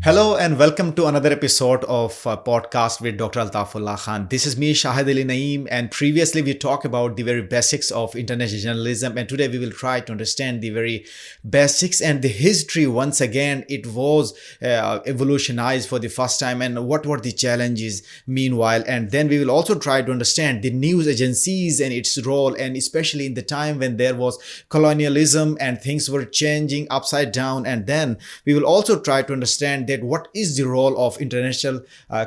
Hello and welcome to another episode of podcast with Dr. Altaf Khan. This is me, Shahid Ali Naeem, and previously we talked about the very basics of international journalism, and today we will try to understand the very basics and the history. Once again, it was evolutionized for the first time, and what were the challenges meanwhile, and then we will also try to understand the news agencies and its role, and especially in the time when there was colonialism and things were changing upside down, and then we will also try to understand that what is the role of international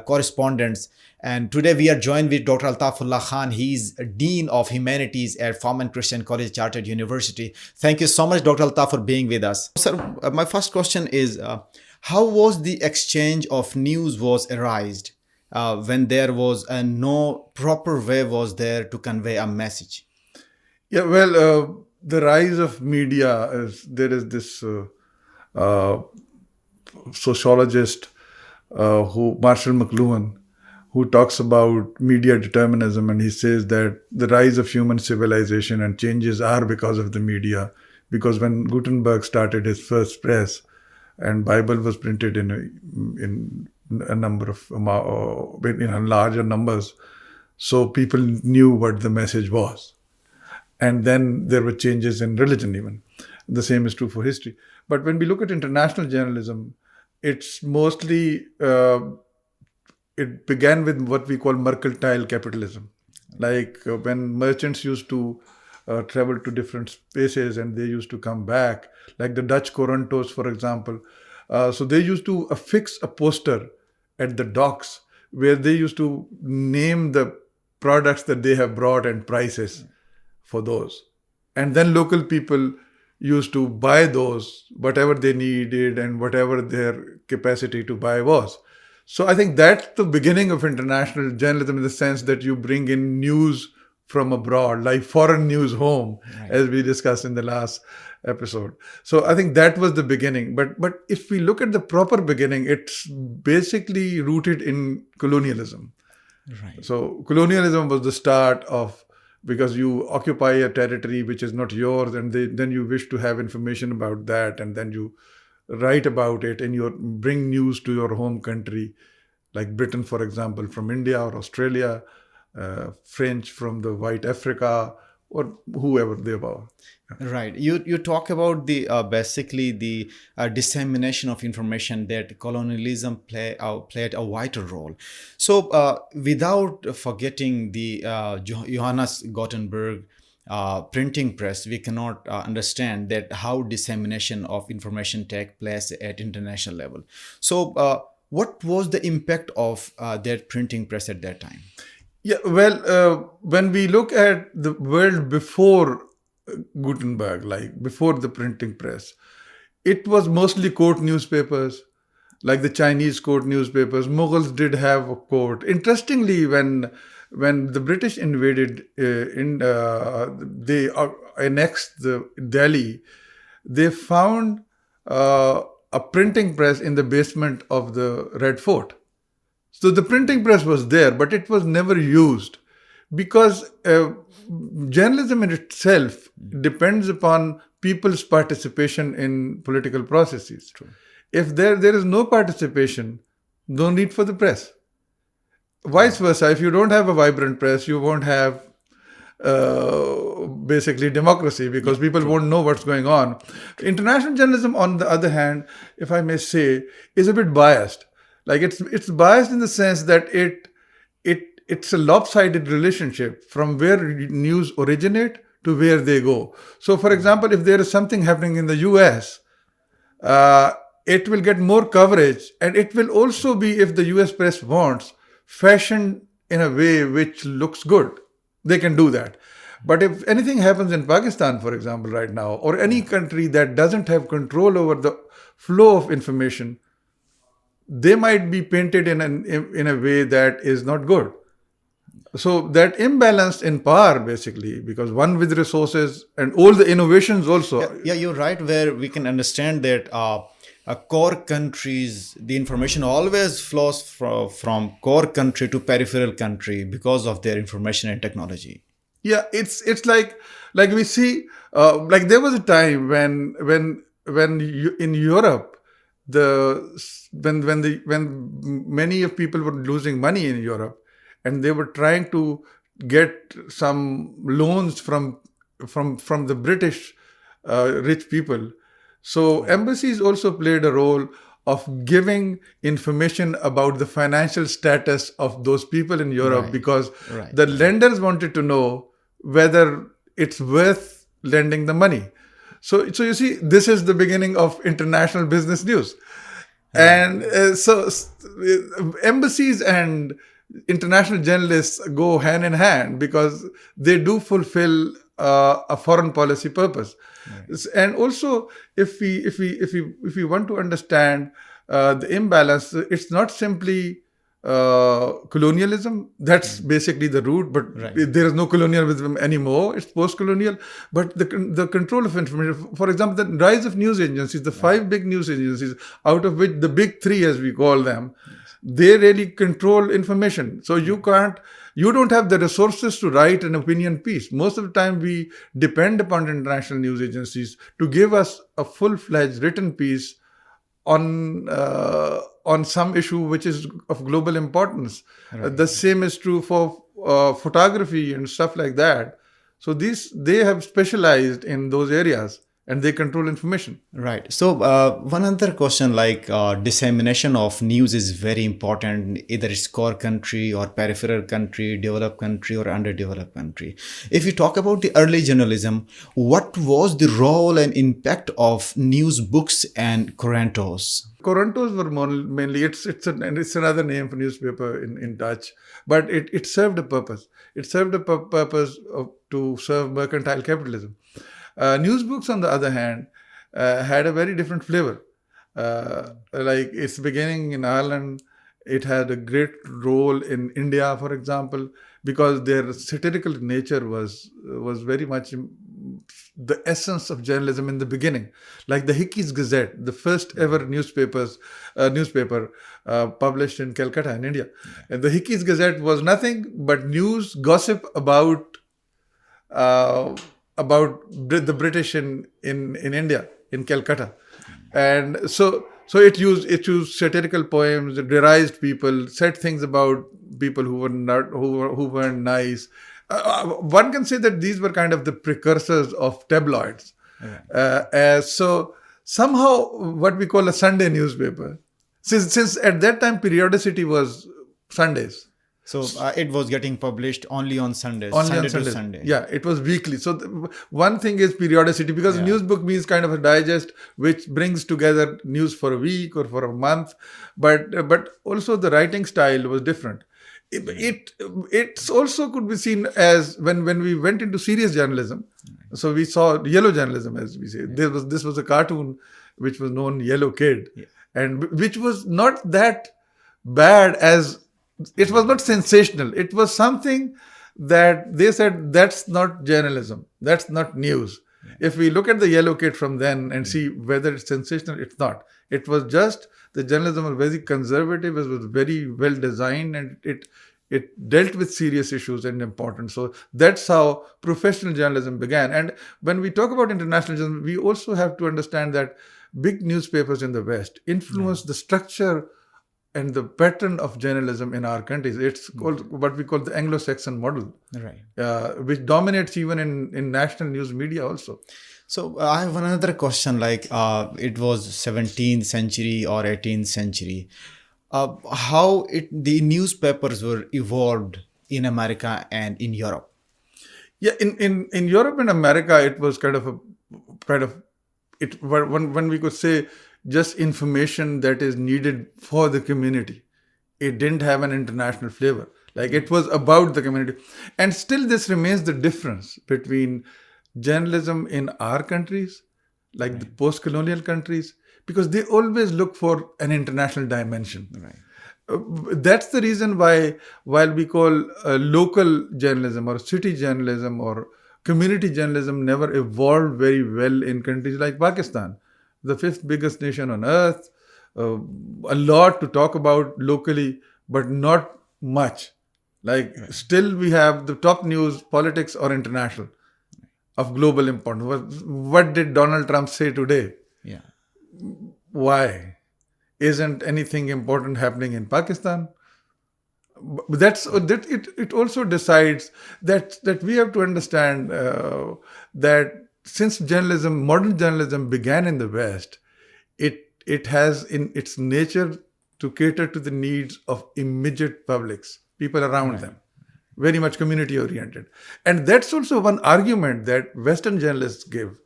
correspondents. And today we are joined with Dr. Altaf Khan. He is Dean of Humanities at Farman Christian College Chartered University. Thank you so much, Dr. Altaf, for being with us. Sir, my first question is, how was the exchange of news was erased when there was no proper way was there to convey a message? Yeah, well, the rise of media there is this sociologist Marshall McLuhan, who talks about media determinism, and he says that the rise of human civilization and changes are because of the media. Because when Gutenberg started his first press, and Bible was printed in a number of in larger numbers, so people knew what the message was. And then there were changes in religion even. The same is true for history. But when we look at international journalism, it's mostly, it began with what we call mercantile capitalism. Like when merchants used to travel to different spaces and they used to come back, like the Dutch Corantos, for example. So they used to affix a poster at the docks where they used to name the products that they have brought and prices for those. And then local people used to buy those, whatever they needed and whatever their capacity to buy was. So I think that's the beginning of international journalism, in the sense that you bring in news from abroad, like foreign news home, right, as we discussed in the last episode. So I think that was the beginning. But if we look at the proper beginning, it's basically rooted in colonialism. Right. So colonialism was the start of, because you occupy a territory which is not yours, and then you wish to have information about that, and then you write about it and you bring news to your home country, like Britain, for example, from India or Australia, French from the white Africa, or whoever they were. Right. You talk about the basically the dissemination of information that colonialism played a vital role. So without forgetting the Johannes Gutenberg printing press, we cannot understand that how dissemination of information take place at international level. So what was the impact of that printing press at that time? Yeah, well, when we look at the world before Gutenberg, like before the printing press, it was mostly court newspapers, like the Chinese court newspapers. Mughals did have a court. Interestingly, when the British invaded, they annexed the Delhi, they found a printing press in the basement of the Red Fort. So the printing press was there, but it was never used, because journalism in itself depends upon people's participation in political processes. True. If there is no participation, no need for the press. Vice versa, if you don't have a vibrant press, you won't have basically democracy, because people won't know what's going on. International journalism, on the other hand, if I may say, is a bit biased. Like it's biased in the sense that it's a lopsided relationship from where news originate to where they go. So, for example, if there is something happening in the US, it will get more coverage, and it will also be, if the US press wants, fashioned in a way which looks good. They can do that. But if anything happens in Pakistan, for example, right now, or any country that doesn't have control over the flow of information, they might be painted in a way that is not good. So that imbalance in power, basically, because one with resources and all the innovations also. Yeah, you're right, where we can understand that core countries, the information always flows from core country to peripheral country because of their information and technology. Yeah, it's like we see, like there was a time when in Europe, when many of people were losing money in Europe, and they were trying to get some loans from the British rich people. So embassies also played a role of giving information about the financial status of those people in Europe, because the lenders wanted to know whether it's worth lending the money. So you see, this is the beginning of international business news. And so embassies and international journalists go hand in hand, because they do fulfill a foreign policy purpose. And also, if we want to understand the imbalance, it's not simply colonialism. That's basically the root, but there is no colonialism anymore. It's post-colonial. But the control of information, for example, the rise of news agencies, the 5 big news agencies, out of which the big 3, as we call them, they really control information. So you don't have the resources to write an opinion piece. Most of the time, we depend upon international news agencies to give us a full-fledged written piece on some issue which is of global importance. The same is true for photography and stuff like that. So they have specialized in those areas, and they control information. Right. So one other question, like dissemination of news is very important, either it's core country or peripheral country, developed country or underdeveloped country. If you talk about the early journalism, what was the role and impact of news books and Corantos? Corantos were mainly, it's another name for newspaper in Dutch, but it served a purpose. It served a purpose to serve mercantile capitalism. News books, on the other hand, had a very different flavor. Like its beginning in Ireland, it had a great role in India, for example, because their satirical nature was very much the essence of journalism in the beginning. Like the Hickey's Gazette, the first ever newspaper published in Calcutta in India. And the Hickey's Gazette was nothing but news, gossip about the British in India, in Calcutta. And so it used satirical poems, it derised people, said things about people who weren't nice. One can say that these were kind of the precursors of tabloids. So somehow what we call a Sunday newspaper, since at that time periodicity was Sundays. So it was getting published only on Sundays. Only Sunday on to Sunday. Yeah, it was weekly. So one thing is periodicity, because a news book means kind of a digest which brings together news for a week or for a month. But also the writing style was different. It also could be seen as when we went into serious journalism. So we saw yellow journalism, as we say. This was a cartoon which was known Yellow Kid, and which was not that bad as. It was not sensational. It was something that they said, that's not journalism. That's not news. If we look at the Yellow Kid from then and see whether it's sensational, it's not. It was just, the journalism was very conservative, it was very well designed, and it dealt with serious issues and important. So that's how professional journalism began. And when we talk about international journalism, we also have to understand that big newspapers in the West influenced the structure and the pattern of journalism in our countries. It's called what we call the Anglo-Saxon model, which dominates even in national news media also. So I have another question, like it was 17th century or 18th century. How the newspapers were evolved in America and in Europe? Yeah, in Europe and America, it was when we could say, just information that is needed for the community. It didn't have an international flavor. Like it was about the community. And still this remains the difference between journalism in our countries, like the post-colonial countries, because they always look for an international dimension. That's the reason why, while we call local journalism or city journalism or community journalism never evolved very well in countries like Pakistan, the 5th biggest nation on earth, a lot to talk about locally, but not much. Like still we have the top news, politics or international, of global importance. What did Donald Trump say today? Why? isn't anything important happening in Pakistan? But it also decides that we have to understand that since modern journalism began in the West, it has in its nature to cater to the needs of immediate publics, people around them, very much community oriented. And that's also one argument that Western journalists give,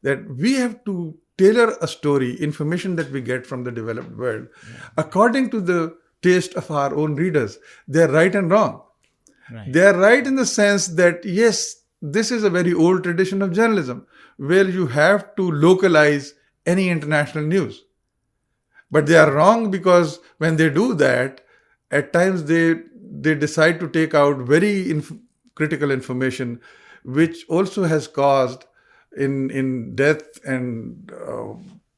that we have to tailor a story, information that we get from the developed world, according to the taste of our own readers. They're right and wrong. Right. They are right in the sense that, yes, this is a very old tradition of journalism where you have to localize any international news. But they are wrong because when they do that, at times they decide to take out very critical information, which also has caused in death and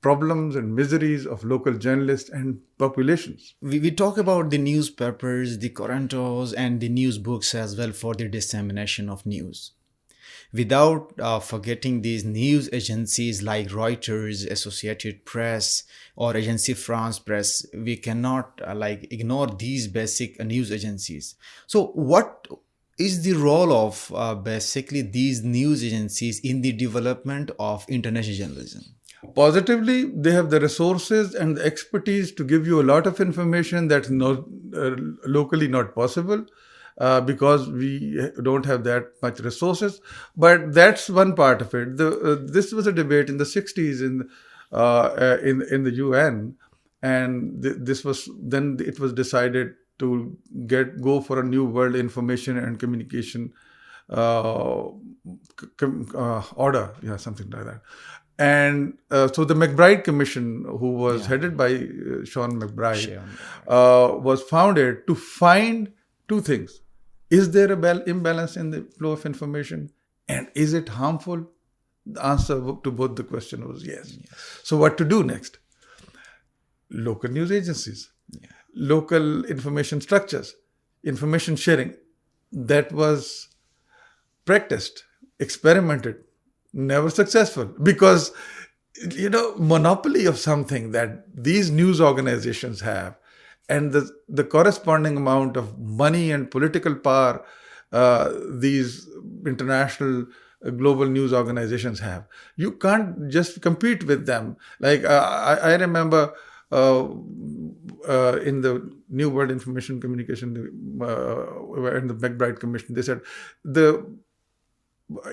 problems and miseries of local journalists and populations. We talk about the newspapers, the Corantos, and the news books as well for the dissemination of news. Without forgetting these news agencies like Reuters, Associated Press, or Agence France Presse, we cannot ignore these basic news agencies. So what is the role of basically these news agencies in the development of international journalism? Positively, they have the resources and the expertise to give you a lot of information that's locally not possible. Because we don't have that much resources. But that's one part of it. This was a debate in the 60s in the UN, and then it was decided to go for a new world information and communication order, something like that. And so the McBride Commission, who was headed by Sean McBride, was founded to find two things. Is there an imbalance in the flow of information? And is it harmful? The answer to both the question was yes. So what to do next? Local news agencies, local information structures, information sharing. That was practiced, experimented, never successful. Because, monopoly of something that these news organizations have, and the corresponding amount of money and political power these international global news organizations have. You can't just compete with them. Like I remember in the New World Information Communication in the McBride Commission, they said the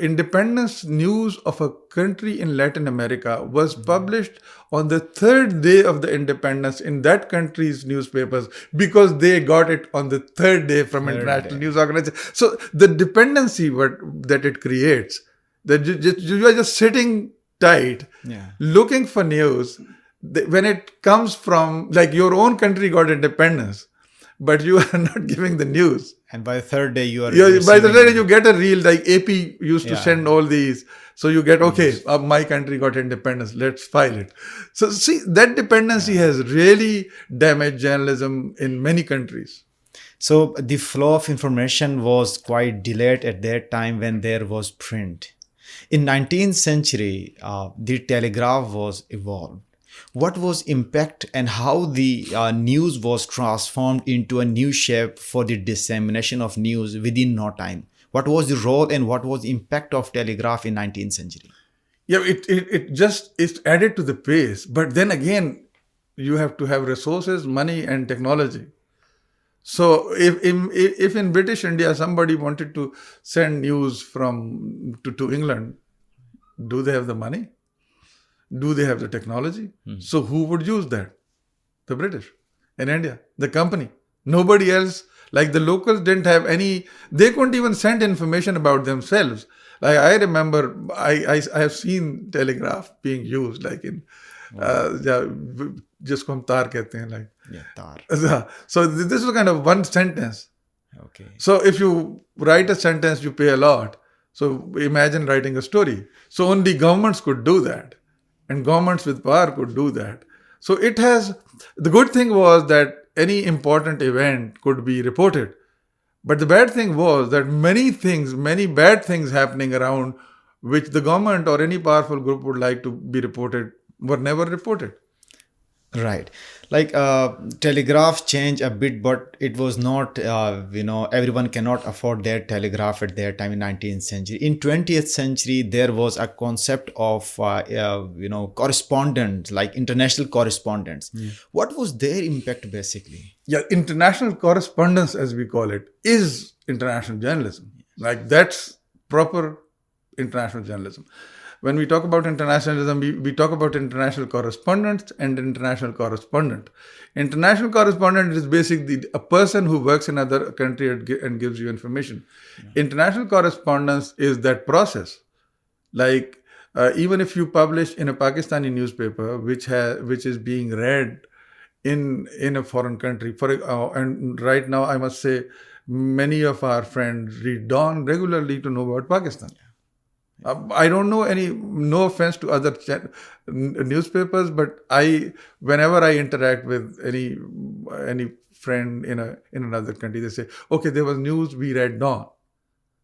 independence news of a country in Latin America was published on the third day of the independence in that country's newspapers because they got it on the third day from international news organizations. So the dependency that it creates, that you are just sitting tight, looking for news. When it comes from, like, your own country got independence, but you are not giving the news. And by the third day, by the third day, you get a reel, like AP used to send all these. So you get, my country got independence, let's file it. So see, that dependency has really damaged journalism in many countries. So the flow of information was quite delayed at that time when there was print. In 19th century, the telegraph was evolved. What was impact and how the news was transformed into a new shape for the dissemination of news within no time? What was the role and what was the impact of telegraph in 19th century? Yeah, it's added to the pace. But then again, you have to have resources, money, and technology. So if in British India somebody wanted to send news to England, do they have the money? Do they have the technology? So who would use that? The British in India, the company. Nobody else. Like the locals didn't have any, they couldn't even send information about themselves. Like I remember, I have seen telegraph being used, like in, jisko hum tar kehte hain, like. Yeah, tar. So this was kind of one sentence. Okay. So if you write a sentence, you pay a lot. So imagine writing a story. So only governments could do that. And governments with power could do that. So the good thing was that any important event could be reported. But the bad thing was that many bad things happening around which the government or any powerful group would like to be reported were never reported. Right. Like telegraph changed a bit, but it was not, everyone cannot afford their telegraph at their time in 19th century. In 20th century, there was a concept of, correspondence, like international correspondence. What was their impact basically? Yeah, international correspondence, as we call it, is international journalism. Like that's proper international journalism. When we talk about internationalism, we talk about international correspondence and international correspondent. International correspondent is basically a person who works in another country and gives you information. International correspondence is that process. Like even if you publish in a Pakistani newspaper, which is being read in a foreign country, and right now I must say, many of our friends read Dawn regularly to know about Pakistan. I don't know no offense to other newspapers, but whenever I interact with any friend in another country, they say, okay, there was news, we read Dawn.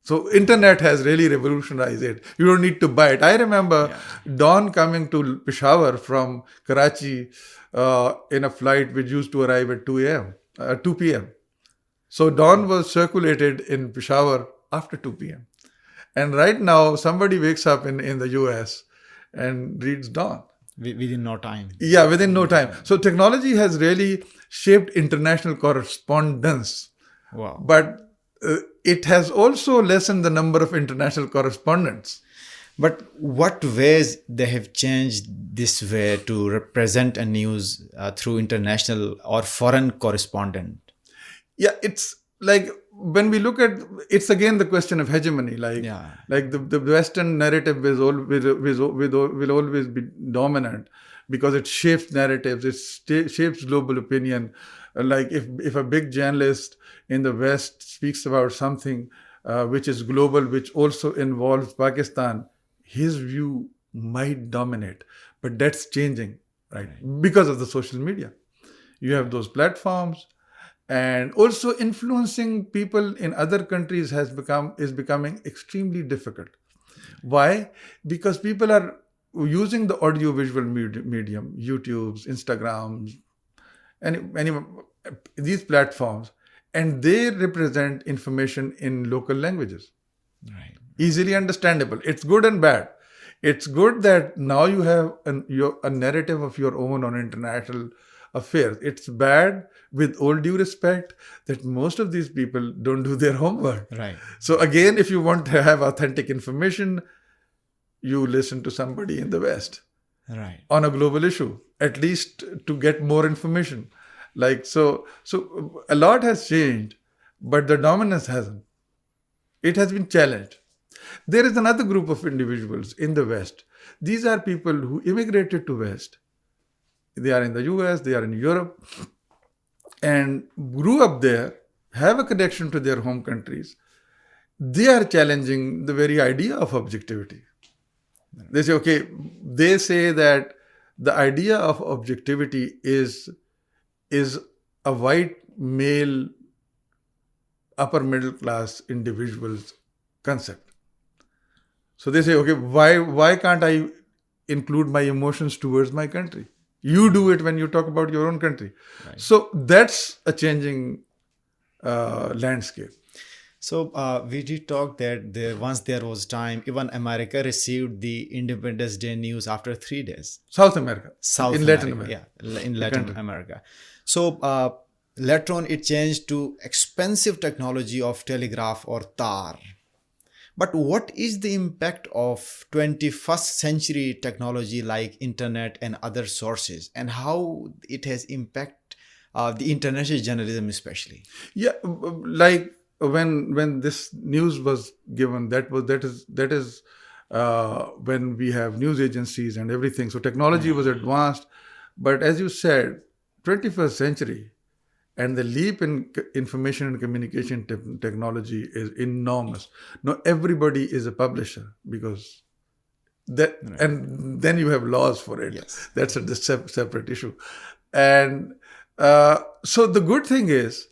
So internet has really revolutionized it. You don't need to buy it. I remember Dawn coming to Peshawar from Karachi in a flight which used to arrive at 2 p.m. So Dawn was circulated in Peshawar after 2 p.m. And right now, somebody wakes up in the US and reads Dawn. Within no time. Yeah, within no time. So technology has really shaped international correspondence. Wow. But it has also lessened the number of international correspondents. But what ways they have changed this way to represent a news through international or foreign correspondent? Yeah, it's like when we look at, it's again the question of hegemony. Like the Western narrative will always be dominant because it shapes narratives, it shapes global opinion. Like if a big journalist in the West speaks about something which is global, which also involves Pakistan, his view might dominate. But that's changing, right? Because of the social media. You have those platforms. And also influencing people in other countries is becoming extremely difficult. Why? Because people are using the audio-visual medium, YouTube's, Instagrams, and these platforms, and they represent information in local languages. Right. Easily understandable. It's good and bad. It's good that now you have a narrative of your own on international affairs. It's bad, with all due respect, that most of these people don't do their homework. Right. So again, if you want to have authentic information, you listen to somebody in the West. Right. On a global issue, at least to get more information. Like so a lot has changed, but the dominance hasn't. It has been challenged. There is another group of individuals in the West. These are people who immigrated to West. They are in the US, they are in Europe, and grew up there, have a connection to their home countries. They are challenging the very idea of objectivity. They say that the idea of objectivity is a white male upper middle class individual's concept. So they say, okay, why can't I include my emotions towards my country? You do it when you talk about your own country. Right. So that's a changing landscape. So we did talk that once there was time, even America received the Independence Day news after 3 days. South America. Latin America. Yeah, in Latin America. So later on, it changed to expensive technology of telegraph or tar. But what is the impact of 21st century technology like internet and other sources, and how it has impacted the international journalism especially? Yeah, like when this news was given, that is when we have news agencies and everything. So technology was advanced, but as you said, 21st century. And the leap in information and communication technology is enormous. Now everybody is a publisher because that, right. And then you have laws for it. Yes. That's a separate issue. And so the good thing is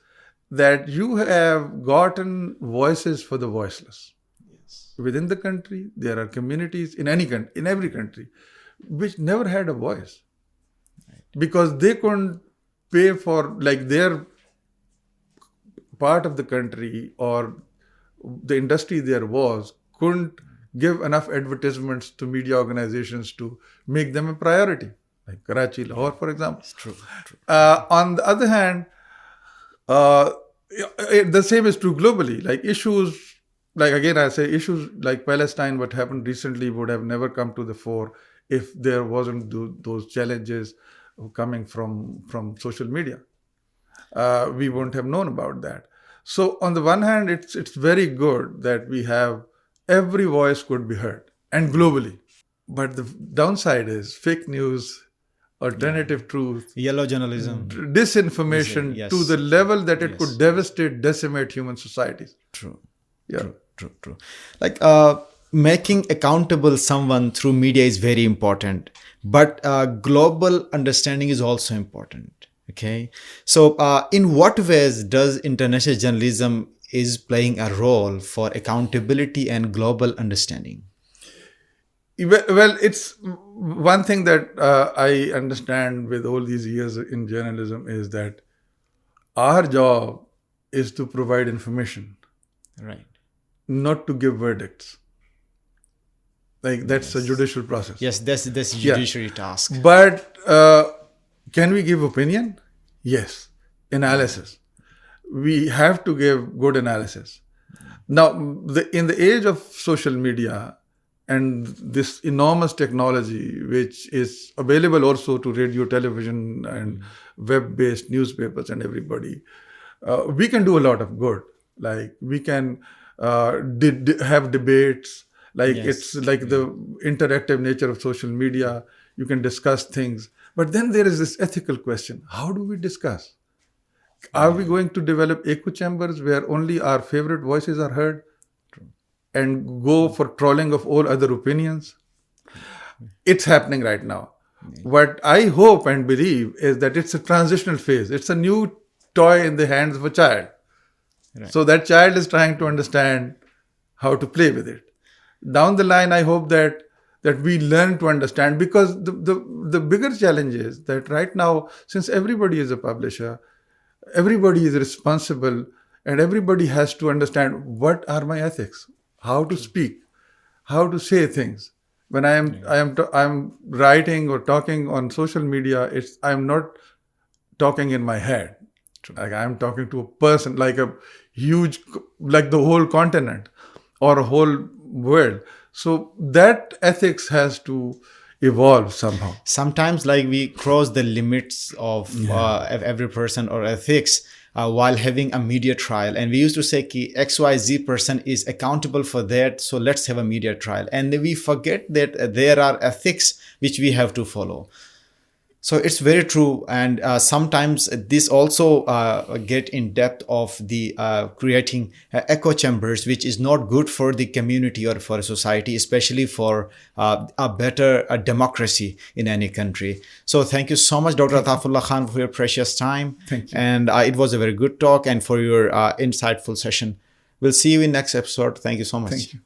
that you have gotten voices for the voiceless. Yes. Within the country, there are communities in every country, which never had a voice. because they couldn't pay for, like, their part of the country or the industry there couldn't give enough advertisements to media organizations to make them a priority, like Karachi, Lahore, for example. It's true. On the other hand, the same is true globally. Like issues, like again I say, issues like Palestine, what happened recently, would have never come to the fore if there wasn't those challenges coming from social media. We wouldn't have known about that. So on the one hand, it's very good that we have every voice could be heard, and globally. But the downside is fake news, alternative truth, Yellow journalism, disinformation, yes, to the level that it could devastate, decimate human societies. True. Yeah. True. Like making accountable someone through media is very important, but global understanding is also important. Okay. So in what ways does international journalism is playing a role for accountability and global understanding? Well, it's one thing that I understand with all these years in journalism is that our job is to provide information, right? Not to give verdicts. Like that's a judicial process. Yes, that's a judiciary task. But can we give opinion? Yes. Analysis. We have to give good analysis. Now, in the age of social media and this enormous technology, which is available also to radio, television, and web-based newspapers and everybody, we can do a lot of good. Like we can have debates. Like it's like the interactive nature of social media. You can discuss things. But then there is this ethical question. How do we discuss? Are we going to develop echo chambers where only our favorite voices are heard and go for trolling of all other opinions? It's happening right now. What I hope and believe is that it's a transitional phase. It's a new toy in the hands of a child. Right. So that child is trying to understand how to play with it. Down the line, I hope that we learn to understand, because the bigger challenge is that right now, since everybody is a publisher, everybody is responsible, and everybody has to understand what are my ethics, how to speak, how to say things. When I am writing or talking on social media, I'm not talking in my head. Like I'm talking to a person, like a huge, like the whole continent or a whole world. So that ethics has to evolve somehow. Sometimes like we cross the limits of every person or ethics while having a media trial. And we used to say ki XYZ person is accountable for that, so let's have a media trial. And we forget that there are ethics which we have to follow. So it's very true. And sometimes this also get in depth of the creating echo chambers, which is not good for the community or for a society, especially for a better democracy in any country. So thank you so much, Dr. Altaf Khan, for your precious time. Thank you. And it was a very good talk and for your insightful session. We'll see you in next episode. Thank you so much. Thank you.